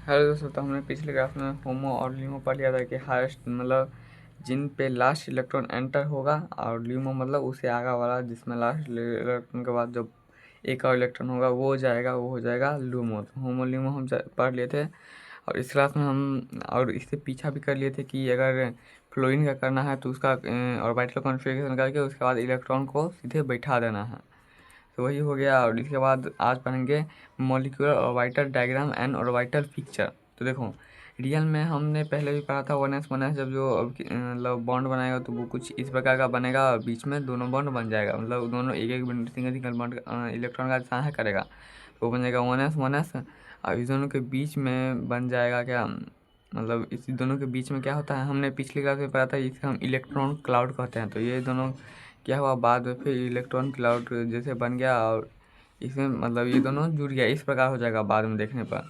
Hello दोस्तों, तो हमने पिछले क्लास में होमो और ल्यूमो पढ़ लिया था कि हाईएस्ट मतलब जिन पे लास्ट इलेक्ट्रॉन एंटर होगा, और ल्यूमो मतलब उसे आगा वाला जिसमें लास्ट इलेक्ट्रॉन के बाद जो एक और इलेक्ट्रॉन होगा वो हो जाएगा लूमो। तो होमो ल्यूमो हम पढ़ लिए थे। और इस क्लास में हम और इससे पीछा भी कर लिए थे कि अगर फ्लोरीन का करना है तो उसका ऑर्बिटल कॉन्फ़िगरेशन करके उसके बाद इलेक्ट्रॉन को सीधे बैठा देना है। तो वही हो गया। और इसके बाद आज पढ़ेंगे molecular orbital diagram and orbital picture. तो देखो, रियल में हमने पहले भी पढ़ा था 1s जब जो मतलब बॉन्ड बनाएगा तो वो कुछ इस प्रकार का बनेगा और बीच में दोनों बॉन्ड बन जाएगा, मतलब दोनों एक एक सिंगल सिंगल बॉन्ड इलेक्ट्रॉन का सहाय करेगा तो वो बन जाएगा 1s। और इस दोनों के बीच में बन जाएगा क्या, मतलब इस दोनों के बीच में क्या होता है, हमने पिछली क्लास में पढ़ा था इसे हम इलेक्ट्रॉन क्लाउड कहते हैं। तो ये दोनों क्या हुआ, बाद में फिर इलेक्ट्रॉन क्लाउड जैसे बन गया और इसमें मतलब ये दोनों जुड़ गया, इस प्रकार हो जाएगा बाद में देखने पर।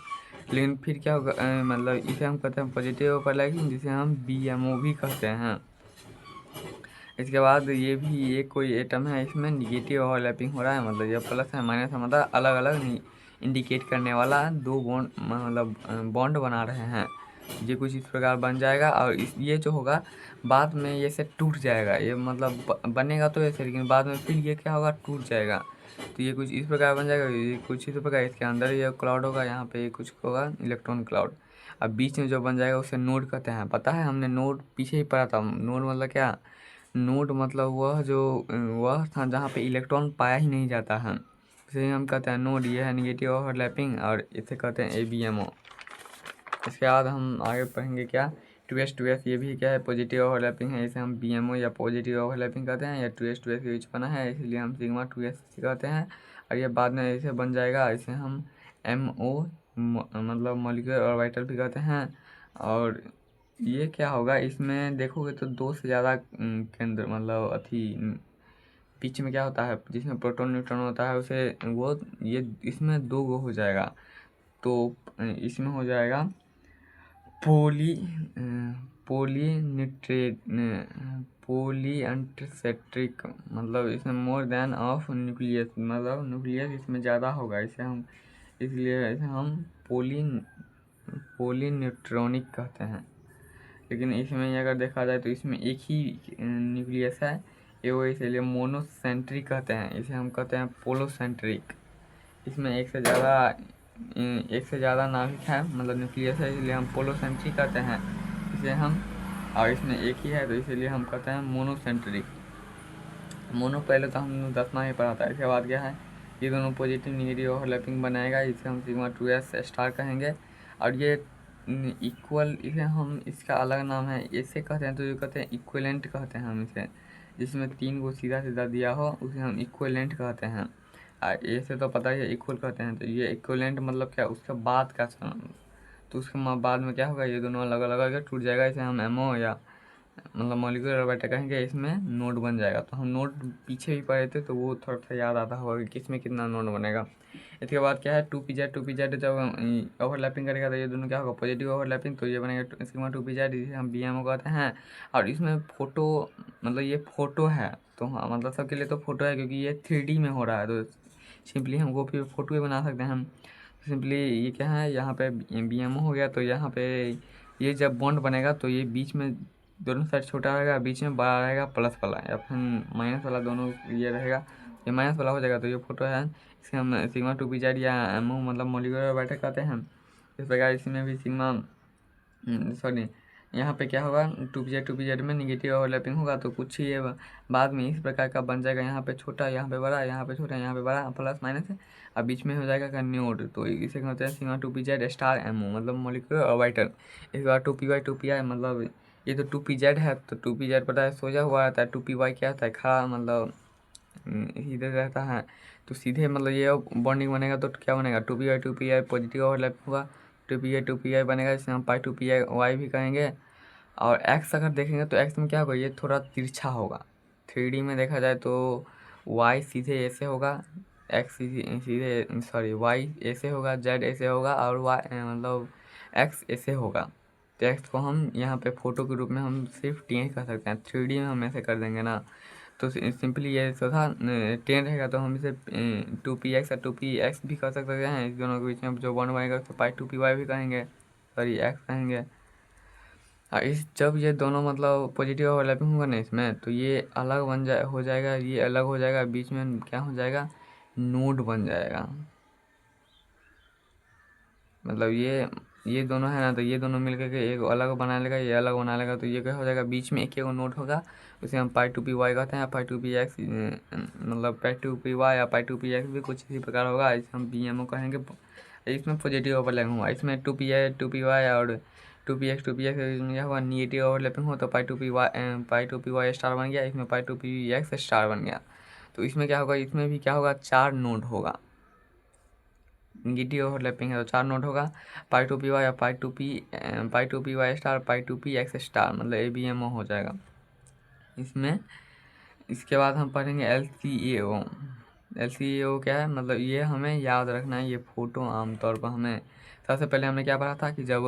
लेकिन फिर क्या होगा, मतलब इसे हम कहते हैं पॉजिटिव ओवरलैपिंग, जिसे हम BMO भी कहते हैं। इसके बाद ये भी एक कोई एटम है, इसमें निगेटिव ओवरलैपिंग हो रहा है, मतलब ये प्लस है माइनस है, मतलब अलग अलग इंडिकेट करने वाला दो बॉन्ड मतलब बॉन्ड बना रहे हैं। ये कुछ इस प्रकार बन जाएगा और ये जो होगा बाद में ये से टूट जाएगा, ये मतलब बनेगा तो ऐसे, लेकिन बाद में फिर ये क्या होगा, टूट जाएगा। तो ये कुछ इस प्रकार बन जाएगा, ये कुछ इस प्रकार, इसके अंदर ये क्लाउड होगा, यहाँ पे ये कुछ होगा इलेक्ट्रॉन क्लाउड। अब बीच में जो बन जाएगा उसे नोड कहते हैं। पता है, हमने नोड पीछे ही पढ़ा था। नोड मतलब क्या, नोड मतलब वह था जहाँ पे इलेक्ट्रॉन पाया ही नहीं जाता है, इसे हम कहते हैं नोड। ये है निगेटिव ओवरलैपिंग और इसे कहते हैं ABMO। इसके बाद हम आगे पढ़ेंगे क्या, 2s ये भी क्या है, पॉजिटिव ओवरलैपिंग है, इसे हम BMO या पॉजिटिव ओवरलैपिंग कहते हैं। या 2s के बीच बना है इसलिए हम सिग्मा 2s कहते हैं। और ये बाद में इसे बन जाएगा, इसे हम MO मतलब मॉलिक्यूलर ऑर्बिटल भी कहते हैं। और ये क्या होगा, इसमें देखोगे तो दो से ज़्यादा केंद्र मतलब बीच में क्या होता है, जिसमें प्रोटॉन न्यूट्रॉन होता है उसे वो ये इसमें दो गो हो जाएगा। तो इसमें हो जाएगा पोली पोलीन्यूट्रेट पॉलीएंटीसेट्रिक, मतलब इसमें मोर देन ऑफ न्यूक्लियस, मतलब न्यूक्लियस इसमें ज़्यादा होगा, इसलिए इसे हम पोलीन्यूट्रॉनिक कहते हैं। लेकिन इसमें अगर देखा जाए तो इसमें एक ही न्यूक्लियस है, ये वो, इसलिए मोनोसेंट्रिक कहते हैं। इसे हम कहते हैं पोलोसेंट्रिक। इसमें एक से ज़्यादा नाभिक है, मतलब न्यूक्लियस है, इसलिए हम पोलोसेंट्रिक कहते हैं इसे हम। और इसमें एक ही है तो इसीलिए हम कहते हैं मोनोसेंट्रिक। मोनो पहले तो हम 10वां ही पढ़ा था। इसके बाद क्या है, ये दोनों पॉजिटिव निगेटिव ओवरलैपिंग बनाएगा, इसे हम सिग्मा 2s स्टार कहेंगे। और ये इक्वल, इसे हम इसका अलग नाम है, इसे कहते हैं तो ये कहते हैं इक्विवेलेंट कहते हैं हम इसे। जिसमें 3 को सीधा सीधा दिया हो उसे हम इक्विवेलेंट कहते हैं। ऐसे तो पता ही है इक्वल कहते हैं, तो ये इक्विवेलेंट मतलब क्या, उसके बाद का तो उसके बाद में क्या होगा, ये दोनों अलग अलग करके टूट जाएगा, इसे हम MO या मतलब मॉलिक्यूलर ऑर्बिटल कहेंगे, इसमें नोड बन जाएगा। तो हम नोड पीछे भी पढ़े थे तो वो थोड़ा सा याद आता होगा कि किसमें कितना नोड बनेगा। इसके बाद क्या है, 2pz जब ओवरलैपिंग करेगा तो ये दोनों क्या होगा, पॉजिटिव ओवरलैपिंग, तो ये बनेगा सिग्मा 2pz, जिसे हम BMO कहते हैं। और इसमें फोटो, मतलब ये फोटो है, तो हाँ मतलब सबके लिए तो फोटो है क्योंकि ये 3D में हो रहा है, तो सिंपली हमको फिर फोटो ही बना सकते हैं हम। सिंपली ये क्या है, यहाँ पे BMO हो गया, तो यहाँ पे ये जब बॉन्ड बनेगा तो ये बीच में दोनों साइड छोटा रहेगा, बीच में बड़ा रहेगा प्लस वाला, या फिर माइनस वाला, दोनों ये रहेगा, ये माइनस वाला हो जाएगा। तो ये फोटो है, इसे हम सिग्मा 2pz या MO मतलब मॉलिक्यूलर ऑर्बिटल कहते हैं। इस प्रकार इसमें भी सिग्मा सॉरी, यहाँ पे क्या होगा, 2pz में निगेटिव ओवरलैपिंग होगा, तो कुछ ये बाद में इस प्रकार का बन जाएगा, यहाँ पे छोटा, यहाँ पे बड़ा, यहाँ पे छोटा, यहाँ पे बड़ा, प्लस माइनस है, और बीच में हो जाएगा का नोड। तो इसे कहते हैं सिग्मा 2pz स्टार MO मतलब मॉलिक्यूलर ऑर्बिटल। इसके बाद 2p/2pi, मतलब ये तो 2pz है, तो 2pz पता है सोजा हुआ रहता है, 2py क्या होता है, खड़ा मतलब इधर रहता है। तो सीधे मतलब ये बॉन्डिंग बनेगा तो क्या बनेगा, 2p/2pi पॉजिटिव ओवरलैप होगा, 2p/2pi बनेगा, जिसे हम π2py भी कहेंगे। और x अगर देखेंगे तो x में क्या होगा, ये थोड़ा तिरछा होगा। 3D में देखा जाए तो y सीधे ऐसे होगा, x सीधे सॉरी y ऐसे होगा, z ऐसे होगा, और y मतलब x ऐसे होगा। तो x को हम यहाँ पे फोटो के रूप में हम सिर्फ 10 कर सकते हैं, 3D में हम ऐसे कर देंगे ना। तो सिंपली ये था 10 रहेगा, तो हम इसे 2px या 2px भी कर सकते हैं। इस दोनों के बीच में जो बॉन्ड बनेगा तो π2py भी कहेंगे। सॉरी एक्स कहेंगे। इस जब ये दोनों मतलब पॉजिटिव ओवरलैपिंग होगा ना इसमें, तो ये अलग हो जाएगा, ये अलग हो जाएगा, बीच में क्या हो जाएगा, नोड बन जाएगा। मतलब ये दोनों है ना, तो ये दोनों मिलकर के एक अलग बना लेगा, ये अलग बना लेगा, तो ये क्या हो जाएगा, बीच में एक नोड होगा, उसे हम पाई टू पी वाई कहते हैं। पाई टू पी एक्स मतलब पाई टू पी वाई या पाई टू पी एक्स भी कुछ इसी प्रकार होगा, इसे हम पी एम ओ कहेंगे। इसमें पॉजिटिव ओवरलैपिंग हुआ, इसमें टू पी वाई और टू पी एक्स इसमें क्या हुआ, निगेटिव ओवरलैपिंग हो, तो पाई टू पी वाई स्टार बन गया, इसमें पाई टू पी एक्स स्टार बन गया। तो इसमें क्या होगा, इसमें भी क्या होगा, 4 नोड होगा। निगेटिव ओवरलैपिंग है तो 4 नोड होगा, पाई टू पी वाई या pi two P Y star, pi two P X star, मतलब ए बी एम ओ हो जाएगा इसमें। इसके बाद हम पढ़ेंगे एल सी ए ओ। एल सी ए ओ क्या है, मतलब ये हमें याद रखना है, ये फ़ोटो आमतौर पर हमें सबसे पहले हमने क्या पढ़ा था कि जब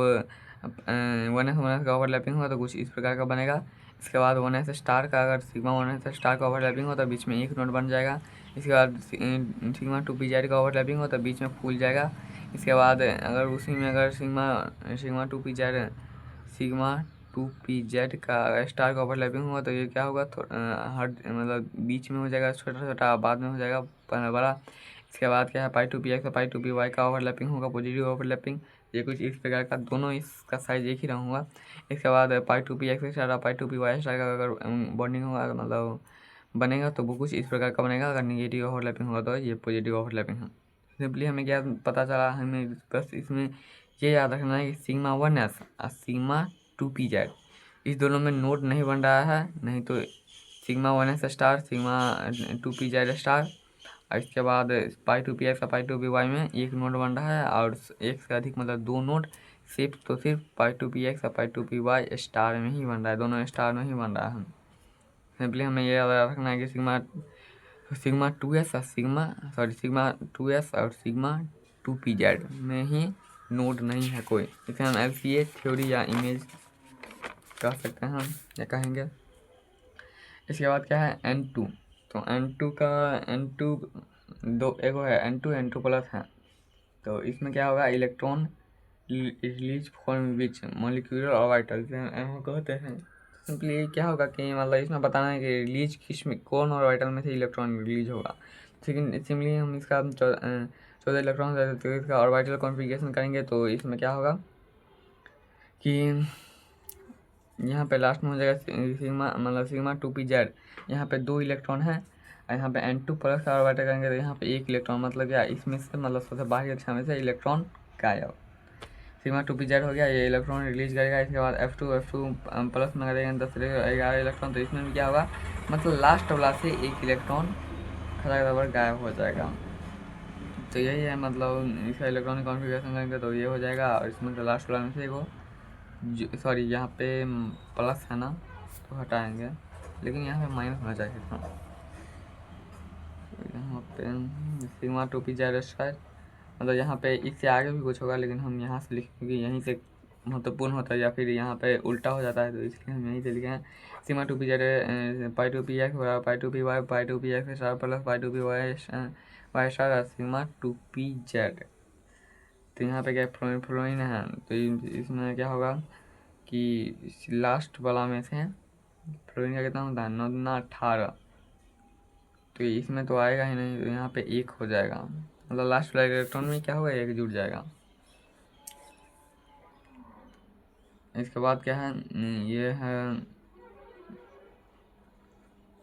वन एस का ओवरलैपिंग होगा तो कुछ इस प्रकार का बनेगा। इसके बाद वन एस स्टार का, अगर सिग्मा वन एस स्टार का ओवरलैपिंग हो तो बीच में एक नोड बन जाएगा। इसके बाद सिग्मा टू पी जेड का ओवरलैपिंग हो तो बीच में फूल जाएगा। इसके बाद अगर उसी में अगर सिग्मा टू पी जेड का स्टार का ओवरलैपिंग हुआ तो ये क्या होगा, हर मतलब बीच में हो जाएगा छोटा छोटा, बाद में हो जाएगा बड़ा। इसके बाद क्या है, पाई टू पी एक्स और पाई टू पी वाई का ओवरलैपिंग होगा, पॉजिटिव ओवरलैपिंग, ये कुछ इस प्रकार का, दोनों इसका साइज एक ही रहूँगा। इसके बाद पाई टू पी एक्स स्टार और पाई टू पी वाई स्टार का अगर बॉन्डिंग होगा मतलब बनेगा तो वो कुछ इस प्रकार का बनेगा। अगर निगेटिव ओवरलैपिंग होगा तो ये पॉजिटिव ओवरलैपिंग है। सिंपली हमें क्या पता चला, हमें बस इसमें ये याद रखना है कि सिग्मा वन एस और सिग्मा टू पी जेड इस दोनों में नोड नहीं बन रहा है, नहीं तो sigma one S star sigma two P Z star, और इसके बाद पाई टू पी एक्स और पाई टू पी वाई में एक नोड बन रहा है, और एक से अधिक मतलब 2 नोड सिर्फ पाई टू पी एक्स और पाई टू पी वाई स्टार में ही बन रहा है, दोनों स्टार में ही बन रहा है। सिंपली हमें ये याद रखना है कि सिग्मा टू एस और सिग्मा टू पी जेड में ही नोड नहीं है कोई। इसे हम एल सी ए थ्योरी या इमेज कह सकते हैं हम, या कहेंगे। इसके बाद क्या है, N2। तो N2 दो एगो है, N2 प्लस है। तो इसमें क्या होगा, electron release from which molecular orbital कहते हैं। सिंपली क्या होगा कि मतलब इसमें बताना है कि रिलीज किस में, कौन ऑर्बिटल में से इलेक्ट्रॉन रिलीज होगा। लेकिन सिंपली हम इसका 14 इलेक्ट्रॉन तो इसका ऑर्बिटल कॉन्फ़िगरेशन करेंगे, तो इसमें क्या होगा कि यहाँ पे लास्ट में हो जाएगा सिग्मा टू पी जेड, यहाँ पे 2 इलेक्ट्रॉन है, और यहाँ पे N2 प्लस का ऑर्बिटल करेंगे तो यहाँ पे 1 इलेक्ट्रॉन, मतलब क्या इसमें से मतलब सबसे बाहरी कक्षा में से इलेक्ट्रॉन गायब। सिग्मा टू पी जेड हो गया, ये इलेक्ट्रॉन रिलीज करेगा। इसके बाद F2 प्लस में करेंगे 10 से 11 इलेक्ट्रॉन, तो इसमें भी क्या होगा, मतलब लास्ट वाला से 1 इलेक्ट्रॉन खड़ा गायब हो जाएगा। तो यही है, मतलब इसका इलेक्ट्रॉनिक कॉन्फ़िगरेशन करेंगे तो ये हो जाएगा, और इसमें तो लास्ट वाला में से एगो सॉरी यहाँ पे प्लस है ना, तो हटाएंगे, लेकिन यहाँ पे माइनस होना चाहिए था। तो यहाँ पे sigma two P Z square, मतलब यहाँ पे इससे आगे भी कुछ होगा, लेकिन हम यहाँ से लिखेंगे, यहीं से महत्वपूर्ण होता है, या फिर यहाँ पे उल्टा हो जाता है, तो इसलिए हम यहीं से लिखे हैं sigma two P Z pi two P X बराबर pi two P Y, pi two P X star plus pi two P Y star sigma two P Z. तो यहाँ पे क्या फ्लोरीन है, तो इसमें क्या होगा कि लास्ट वाला में से फ्लोरीन का कितना होता है, 9 दूना 18, तो इसमें तो आएगा ही नहीं, तो यहाँ पे 1 हो जाएगा, मतलब लास्ट वाला इलेक्ट्रॉन में क्या होगा, 1 जुड़ जाएगा। इसके बाद क्या है, ये है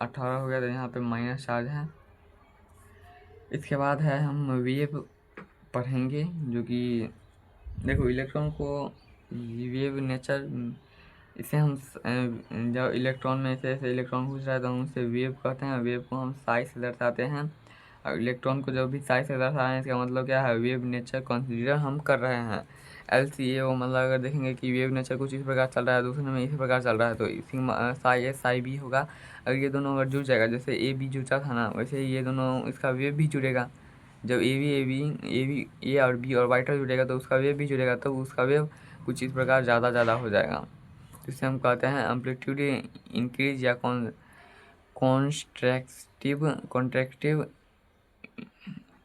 18 हो गया, तो यहाँ पे माइनस चार्ज है। इसके बाद है हम वेव पढ़ेंगे, जो कि देखो इलेक्ट्रॉन को वेव नेचर, इसे हम जब इलेक्ट्रॉन में से इलेक्ट्रॉन घुस रहा है तो हम उसे वेव कहते हैं। वेव को हम साइज से दर्शाते हैं, और इलेक्ट्रॉन को जब भी साइज से दर्शा रहे हैं इसका मतलब क्या है, वेव नेचर कंसीडर हम कर रहे हैं। LCA मतलब अगर देखेंगे कि वेव नेचर कुछ इस प्रकार चल रहा है, दूसरे में इसी प्रकार चल रहा है, तो sigma psi S psi B होगा। अगर ये दोनों अगर जुड़ जाएगा, जैसे ए बी जुड़ा था ना, वैसे ही ये दोनों इसका वेव भी जुड़ेगा। जब ए और बी ऑर्बिटल जुड़ेगा तो उसका वेव भी जुड़ेगा, तो उसका वेव कुछ इस प्रकार ज़्यादा हो जाएगा। इसे हम कहते हैं एम्पलीट्यूड इंक्रीज या कॉन्ट्रैक्टिव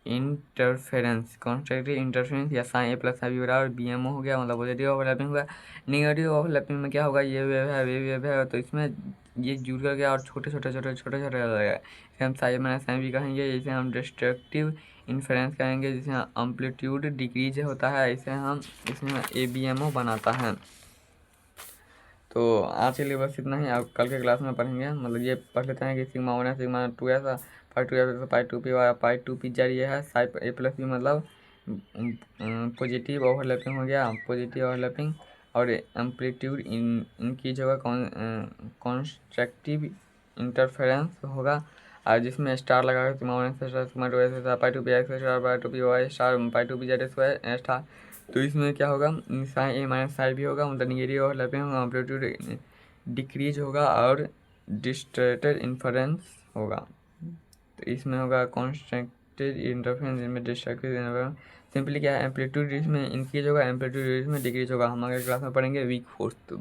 इंटरफेरेंस, कॉन्स्ट्रक्टिव इंटरफेरेंस या साइन ए प्लस साइन बी बराबर बी एम ओ हो गया, मतलब पॉजिटिव ओवरलैपिंग हुआ। निगेटिव ओवरलैपिंग में क्या होगा, ये वेव है वे वेव है, तो इसमें ये जुड़ कर गया और छोटे छोटे लगेगा, इसे हम साइन माइनस साइन भी कहेंगे। इसे हम डिस्ट्रक्टिव इन्फ्लुएंस कहेंगे, जिसे अम्पलीट्यूड डिक्रीज होता है, इसे हम इसमें ए बी एम ओ बनाता है। तो आज के लिए बस इतना ही, आप कल के क्लास में पढ़ेंगे। मतलब ये पढ़ लेते हैं कि सिग्मा 1 है, सिग्मा 2 है, पाई 2 है, पाई 2 पी वाई, पाई 2 पी जेड ये है, साई ए प्लस बी मतलब पॉजिटिव ओवरलैपिंग हो गया, पॉजिटिव ओवरलैपिंग, और एम्पलीट्यूड इनक्रीज होगा, कॉन्स्ट्रक्टिव इंटरफेरेंस होगा, और जिसमें स्टार लगा सिग्मा 1 स्टार, सिग्मा 2 स्टार, पाई 2 पी एक्स स्टार, पाई 2 पी वाई स्टार, पाई 2 पी जेड स्टार। तो इसमें क्या होगा, साइन ए माइनस साइन भी होगा, मतलब निगेटिव ओवरलैपिंग होगा, एम्पलीट्यूड डिक्रीज होगा और डिस्टॉर्टेड इन्फरेंस होगा। तो इसमें होगा कॉन्स्ट्रक्टेड इंटरफेरेंस, इसमें डिस्ट्रक्टेड इंटरफेरेंस। सिंपली क्या है, एम्पलीट्यूड इसमें इंक्रीज होगा, एम्पलीट्यूड इसमें डिक्रीज होगा। हम अगले क्लास में पढ़ेंगे वीक फोर्थ।